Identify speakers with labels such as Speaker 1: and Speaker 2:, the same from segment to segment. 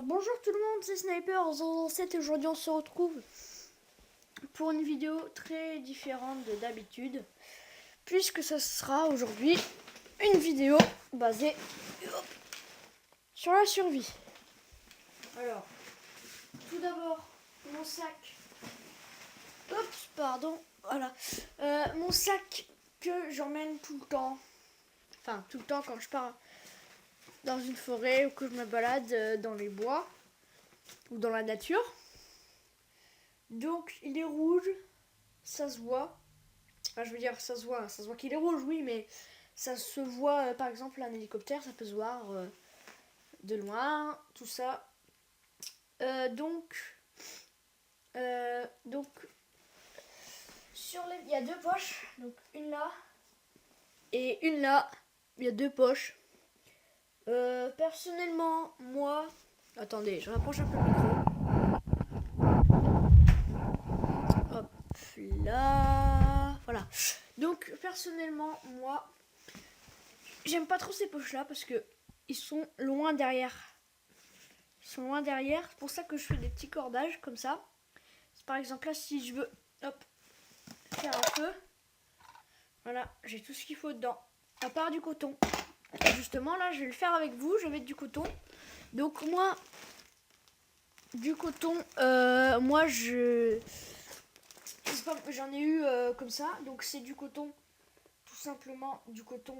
Speaker 1: Bonjour tout le monde, c'est Sniper 007 et aujourd'hui on se retrouve pour une vidéo très différente de d'habitude, puisque ce sera aujourd'hui une vidéo basée sur la survie. Alors, tout d'abord, mon sac. Oups, pardon, voilà. Mon sac que j'emmène tout le temps. Enfin, tout le temps quand je pars dans une forêt ou que je me balade dans les bois ou dans la nature. Donc il est rouge, ça se voit. Enfin, je veux dire, ça se voit qu'il est rouge, oui, mais ça se voit, par exemple, un hélicoptère, ça peut se voir de loin, tout ça. Donc, il y a deux poches, donc une là et une là. Il y a deux poches. Personnellement, moi, attendez, je rapproche un peu le micro. Hop là, voilà. Donc personnellement, moi, j'aime pas trop ces poches là parce que ils sont loin derrière. C'est pour ça que je fais des petits cordages comme ça. Par exemple là, si je veux, hop, faire un feu, voilà, j'ai tout ce qu'il faut dedans, à part du coton. Justement là, je vais le faire avec vous. Je vais mettre du coton. Donc moi, du coton, moi j'en ai eu comme ça. Donc c'est du coton, tout simplement du coton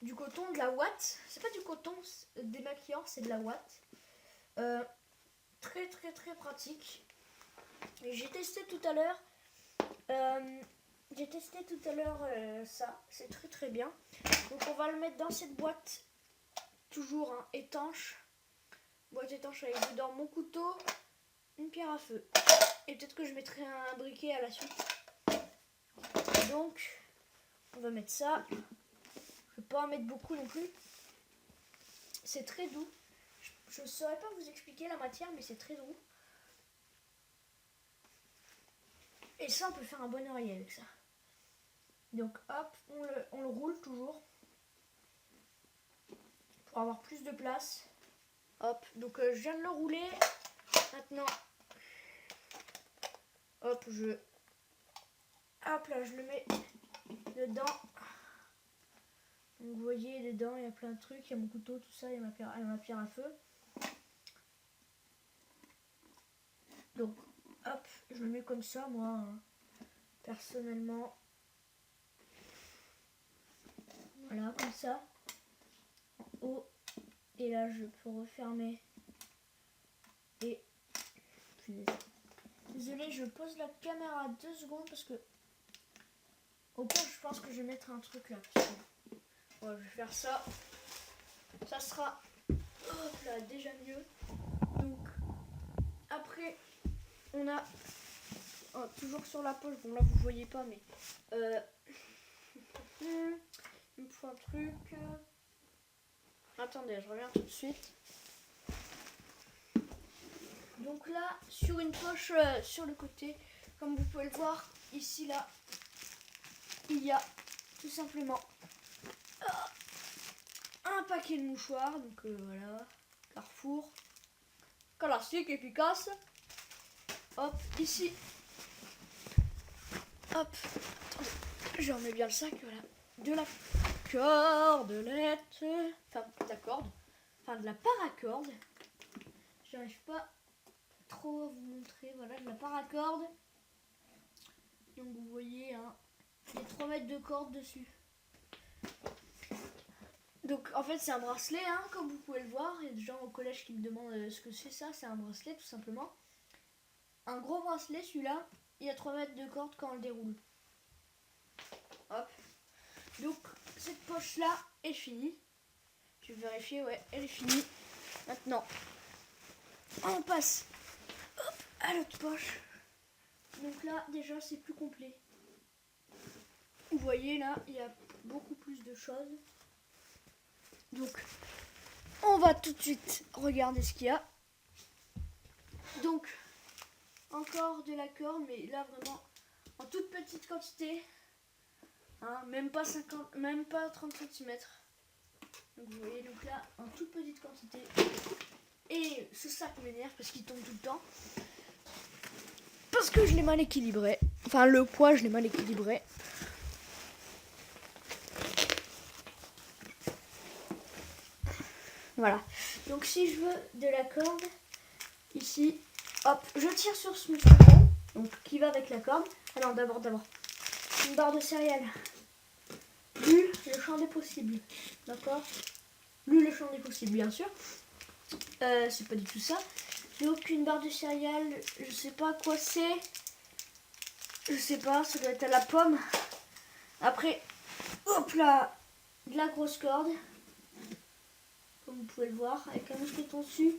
Speaker 1: de la Watt. C'est pas du coton démaquillant, c'est de la Watt. Très très très pratique. Et j'ai testé tout à l'heure. Ça, c'est très très bien. Donc on va le mettre dans cette boîte, toujours étanche. Boîte étanche avec dedans mon couteau, une pierre à feu. Et peut-être que je mettrai un briquet à la suite. Donc on va mettre ça. Je ne vais pas en mettre beaucoup non plus. C'est très doux. Je ne saurais pas vous expliquer la matière, mais c'est très doux. Et ça, on peut faire un bon oreiller avec ça. Donc hop, on le roule toujours pour avoir plus de place. Hop, donc je viens de le rouler. Maintenant, hop, là, je le mets dedans. Donc vous voyez, dedans, il y a plein de trucs. Il y a mon couteau, tout ça, il y a ma pierre à feu. Donc, hop, je le mets comme ça, moi, personnellement. Voilà, comme ça. En haut. Et là, je peux refermer. Et... Désolée, je pose la caméra 2 secondes parce que... Au pire, je pense que je vais mettre un truc là. Ouais, je vais faire ça. Ça sera... Hop là, déjà mieux. Donc, après, on a... Oh, toujours sur la poche. Bon, là, vous voyez pas, mais... Il me faut un truc... Attendez, je reviens tout de suite. Donc là, sur une poche sur le côté, comme vous pouvez le voir, ici, là, il y a tout simplement un paquet de mouchoirs. Donc voilà, Carrefour, classique, efficace. Hop, ici. Hop, attendez, je remets bien le sac, voilà. De la cordelette, enfin de la corde, enfin de la paracorde. J'arrive pas trop à vous montrer, voilà, de la paracorde. Donc vous voyez, il y a 3 mètres de corde dessus. Donc en fait c'est un bracelet, comme vous pouvez le voir. Il y a des gens au collège qui me demandent ce que c'est ça. C'est un bracelet tout simplement. Un gros bracelet celui-là. Il y a 3 mètres de corde quand on le déroule. Hop. Donc cette poche là est finie. Je vais vérifier, ouais, elle est finie. Maintenant on passe à l'autre poche. Donc là déjà c'est plus complet. Vous voyez là il y a beaucoup plus de choses. Donc on va tout de suite regarder ce qu'il y a. Donc encore de la corde, mais là vraiment en toute petite quantité. Même pas 30 cm. Donc vous voyez, donc là, en toute petite quantité. Et ce sac m'énerve parce qu'il tombe tout le temps. Parce que je l'ai mal équilibré. Enfin, le poids, je l'ai mal équilibré. Voilà. Donc si je veux de la corde, ici, hop, je tire sur ce mousqueton, donc qui va avec la corde. Ah non, d'abord, une barre de céréales. Lu le champ des possibles. D'accord. Lu le champ des possibles, bien sûr. C'est pas du tout ça. Donc une barre de céréales, je sais pas quoi c'est. Je sais pas, ça doit être à la pomme. Après, hop là, de la grosse corde. Comme vous pouvez le voir, avec un mousqueton dessus.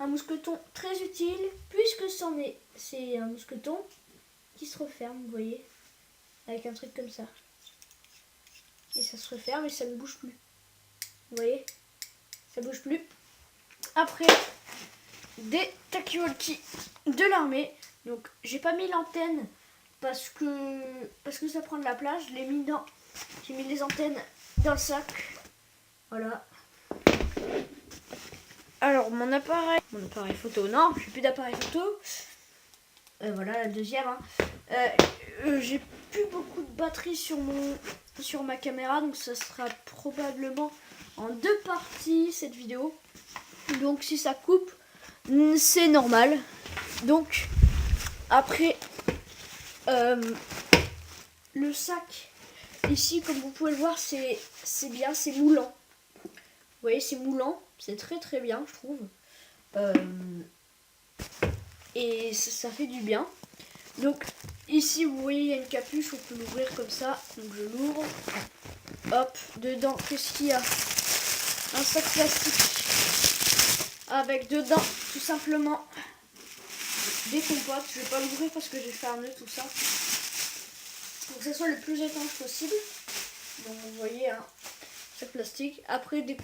Speaker 1: Un mousqueton très utile, puisque c'est un mousqueton qui se referme, vous voyez. Avec un truc comme ça. Et ça se referme et ça ne bouge plus. Vous voyez, ça bouge plus. Après, des talkie-walkie de l'armée. Donc j'ai pas mis l'antenne parce que ça prend de la place. Je l'ai mis dans. J'ai mis les antennes dans le sac. Voilà. Alors mon appareil photo, non, j'ai plus d'appareil photo. Voilà la deuxième. Hein. J'ai plus beaucoup de batterie sur ma caméra, donc ça sera probablement en 2 parties cette vidéo. Donc si ça coupe, c'est normal. Donc après le sac ici, comme vous pouvez le voir, c'est bien, c'est moulant. Vous voyez, c'est moulant, c'est très très bien, je trouve. Et ça fait du bien. Donc ici, vous voyez, il y a une capuche, on peut l'ouvrir comme ça. Donc je l'ouvre. Hop, dedans, qu'est-ce qu'il y a? Un sac plastique avec dedans tout simplement des compotes. Je vais pas l'ouvrir parce que j'ai fait un nœud, tout ça. Pour que ça soit le plus étanche possible. Donc vous voyez, hein, sac plastique. Après des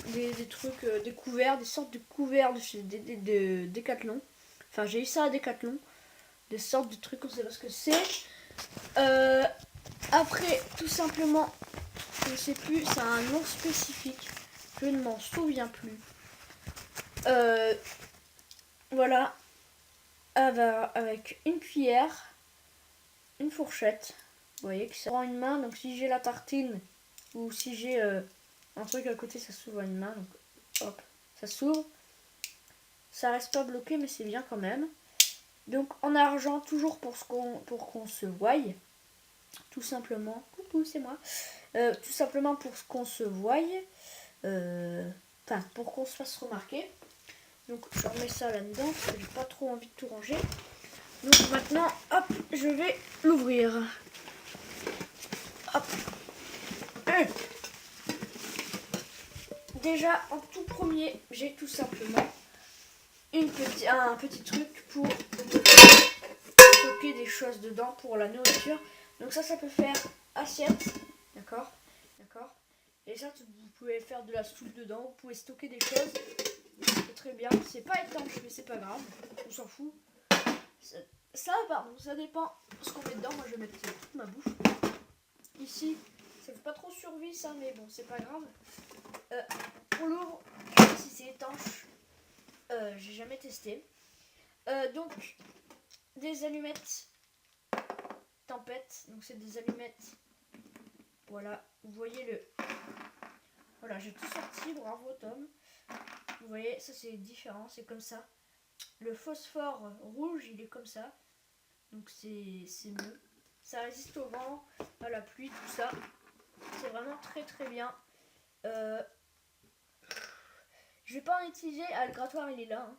Speaker 1: trucs, des couverts, des sortes de couverts de chez Decathlon. Enfin j'ai eu ça à Decathlon. Des sortes de trucs, on sait pas ce que c'est. Après tout simplement, je sais plus, c'est un nom spécifique. Je ne m'en souviens plus. Voilà. Avec une cuillère, une fourchette. Vous voyez que ça prend une main. Donc si j'ai la tartine ou si j'ai un truc à côté, ça s'ouvre à une main. Donc hop, ça s'ouvre. Ça reste pas bloqué, mais c'est bien quand même. Donc en argent, toujours pour qu'on se voie. Tout simplement. Coucou, c'est moi. Tout simplement pour qu'on se voie. Enfin, pour qu'on se fasse remarquer. Donc je remets ça là-dedans parce que j'ai pas trop envie de tout ranger. Donc maintenant, hop, je vais l'ouvrir. Hop. Déjà, en tout premier, j'ai tout simplement un petit truc pour stocker des choses dedans pour la nourriture. Donc ça peut faire assiette, d'accord. Et ça, vous pouvez faire de la soupe dedans, vous pouvez stocker des choses. C'est très bien, c'est pas étanche, mais c'est pas grave, on s'en fout. Ça, pardon, ça dépend ce qu'on met dedans. Moi, je vais mettre toute ma bouffe. Ici, ça fait pas trop survie, ça, mais bon, c'est pas grave. On l'ouvre, si c'est étanche, j'ai jamais testé. Donc, des allumettes tempête. Donc, c'est des allumettes. Voilà, vous voyez le. Voilà, j'ai tout sorti, bravo Tom. Vous voyez, ça c'est différent, c'est comme ça. Le phosphore rouge, il est comme ça. Donc c'est mieux. Ça résiste au vent, à la pluie, tout ça. C'est vraiment très très bien. Je vais pas en utiliser. Ah, le grattoir il est là. Hein.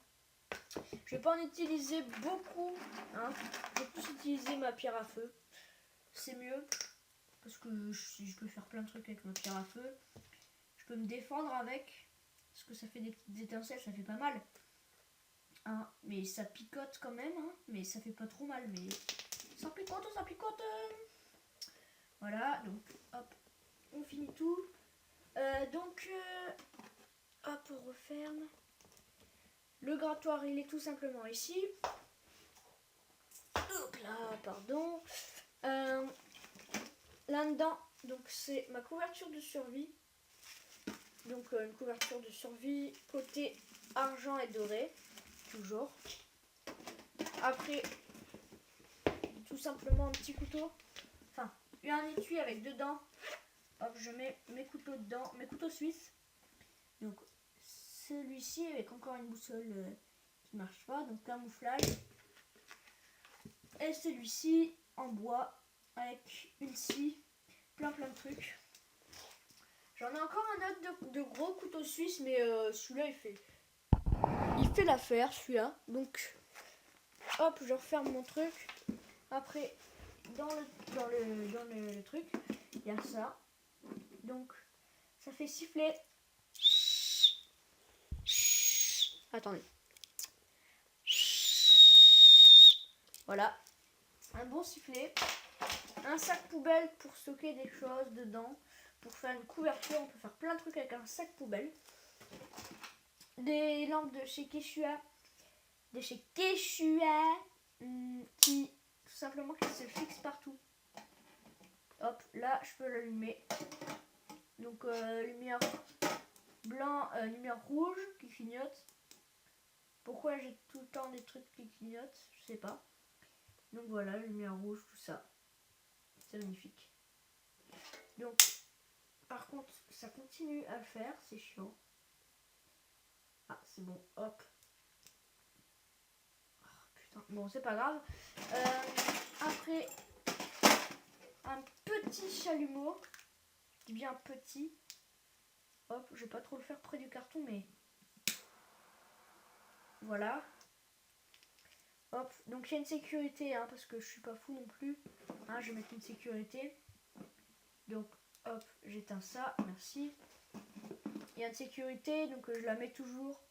Speaker 1: Je vais pas en utiliser beaucoup. Hein. Je vais plus utiliser ma pierre à feu. C'est mieux. Parce que je peux faire plein de trucs avec ma pierre à feu. Je peux me défendre avec. Parce que ça fait des petites étincelles, ça fait pas mal. Hein, mais ça picote quand même, hein, mais ça fait pas trop mal. Mais ça picote, ça picote. Voilà, donc hop, on finit tout. Hop, on referme. Le grattoir, il est tout simplement ici. Hop là, pardon. Là-dedans, donc c'est ma couverture de survie. Donc une couverture de survie côté argent et doré, toujours. Après, tout simplement un petit couteau, enfin un étui avec dedans. Hop, je mets mes couteaux dedans, mes couteaux suisses. Donc celui-ci avec encore une boussole qui marche pas, donc camouflage. Et celui-ci en bois avec une scie, plein de trucs. J'en ai encore un autre de gros couteau suisse, mais celui-là il fait l'affaire, celui-là. Donc hop, je referme mon truc. Après, dans le truc, il y a ça. Donc ça fait siffler. Attendez. Voilà, un bon sifflet. Un sac poubelle pour stocker des choses dedans. Pour faire une couverture, on peut faire plein de trucs avec un sac poubelle. Des lampes de chez Quechua. Qui tout simplement qui se fixent partout. Hop, là je peux l'allumer. Donc lumière blanc, lumière rouge qui clignote. Pourquoi j'ai tout le temps des trucs qui clignotent, je sais pas. Donc voilà, lumière rouge, tout ça. C'est magnifique. Donc, par contre, ça continue à le faire, c'est chiant. Ah, c'est bon, hop. Oh, putain, bon, c'est pas grave. Après, un petit chalumeau. Je dis bien petit. Hop, je vais pas trop le faire près du carton, mais voilà. Hop, donc il y a une sécurité, hein, parce que je suis pas fou non plus. Hein, je vais mettre une sécurité. Donc, hop, j'éteins ça, merci. Il y a une sécurité, donc je la mets toujours.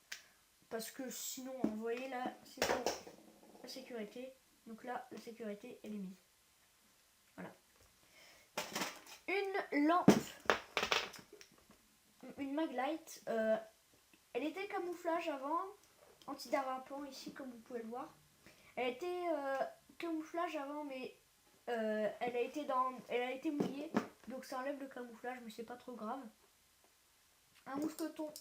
Speaker 1: Parce que sinon, vous voyez là, c'est pour la sécurité. Donc là, la sécurité, elle est mise. Voilà. Une lampe. Une Maglite. Elle était camouflage avant. Antidérapant ici, comme vous pouvez le voir. Elle était camouflage avant, mais elle a été mouillée. Donc ça enlève le camouflage, mais c'est pas trop grave. Un mousqueton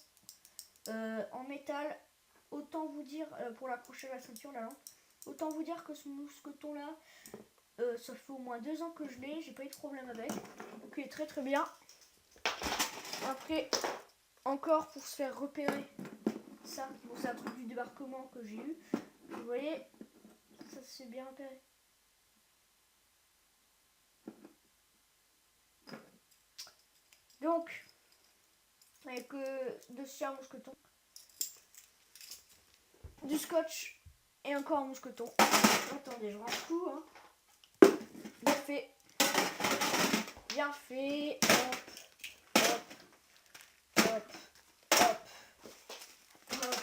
Speaker 1: en métal. Autant vous dire, pour l'accrocher à la ceinture, la lampe. Autant vous dire que ce mousqueton là, ça fait au moins 2 ans que je l'ai. J'ai pas eu de problème avec. Donc il est très très bien. Après, encore pour se faire repérer. Ça, bon, c'est un truc du débarquement que j'ai eu. Vous voyez, ça c'est bien repéré. Donc, avec dessus un mousqueton, du scotch et encore un mousqueton. Attendez, je range tout. Hein. Bien fait. Bien fait. Hop, hop, hop, hop, hop.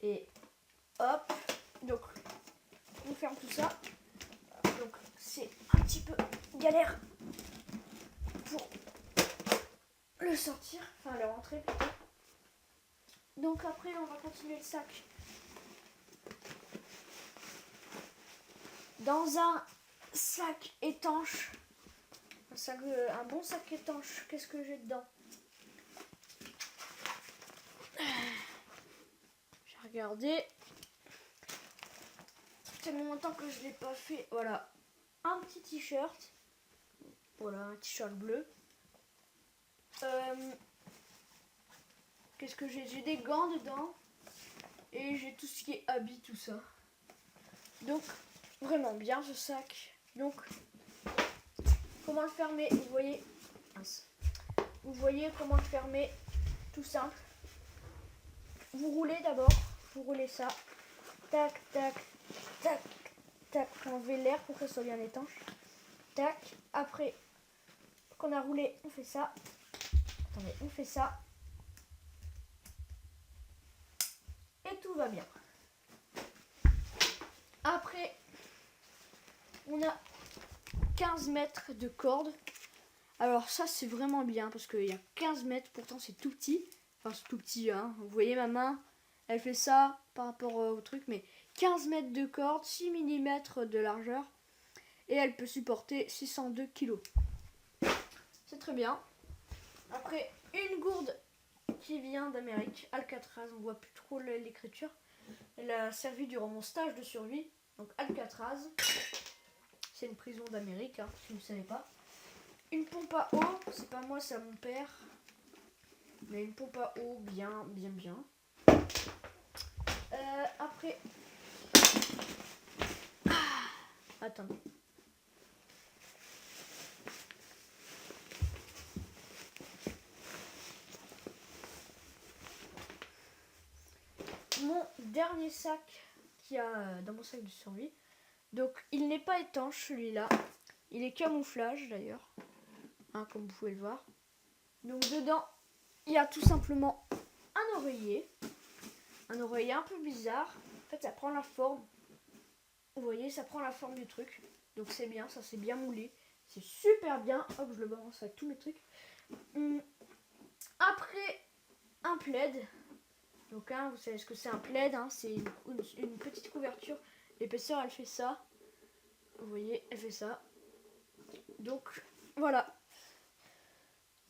Speaker 1: Et hop. Donc, on ferme tout ça. Donc, c'est un petit peu galère pour le sortir, enfin le rentrer plutôt. Donc après on va continuer le sac. Dans un sac étanche, un bon sac étanche, qu'est-ce que j'ai dedans? J'ai regardé. Ça fait longtemps que je l'ai pas fait. Voilà, un petit t-shirt. Voilà, un t-shirt bleu. Qu'est-ce que j'ai? J'ai des gants dedans. Et j'ai tout ce qui est habit, tout ça. Donc, vraiment bien ce sac. Donc, comment le fermer? Vous voyez? Vous voyez comment le fermer? Tout simple. Vous roulez d'abord. Vous roulez ça. Tac, tac, tac, tac. Enlevez l'air pour que ça soit bien étanche. Tac. Après qu'on a roulé, on fait ça. Attendez, on fait ça. Et tout va bien. Après, on a 15 mètres de corde. Alors ça, c'est vraiment bien parce qu'il y a 15 mètres. Pourtant, c'est tout petit. Enfin, c'est tout petit. Hein. Vous voyez ma main, elle fait ça par rapport au truc. Mais 15 mètres de corde, 6 mm de largeur. Et elle peut supporter 602 kg. C'est très bien. Après, une gourde qui vient d'Amérique, Alcatraz, on voit plus trop l'écriture. Elle a servi durant mon stage de survie. Donc Alcatraz, c'est une prison d'Amérique, hein, si vous ne savez pas. Une pompe à eau, c'est pas moi, c'est à mon père. Mais une pompe à eau bien. Après... Attendez. Mon dernier sac qu'il y a dans mon sac de survie. Donc il n'est pas étanche celui-là. Il est camouflage d'ailleurs. Hein, comme vous pouvez le voir. Donc dedans, il y a tout simplement un oreiller. Un oreiller un peu bizarre. En fait, ça prend la forme. Vous voyez, ça prend la forme du truc. Donc c'est bien, ça c'est bien moulé. C'est super bien. Hop, je le balance avec tous mes trucs. Après, un plaid. Donc hein, vous savez ce que c'est un plaid. Hein, c'est une petite couverture. L'épaisseur, elle fait ça. Vous voyez, elle fait ça. Donc, voilà.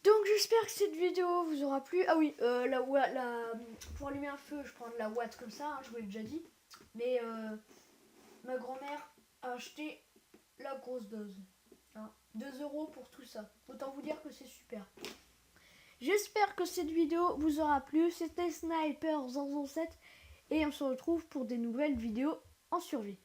Speaker 1: Donc j'espère que cette vidéo vous aura plu. Ah oui, pour allumer un feu, je prends de la ouate comme ça, hein, je vous l'ai déjà dit. Mais ma grand-mère a acheté la grosse dose. Hein, 2 € pour tout ça. Autant vous dire que c'est super. J'espère que cette vidéo vous aura plu. C'était Sniper 007 et on se retrouve pour des nouvelles vidéos en survie.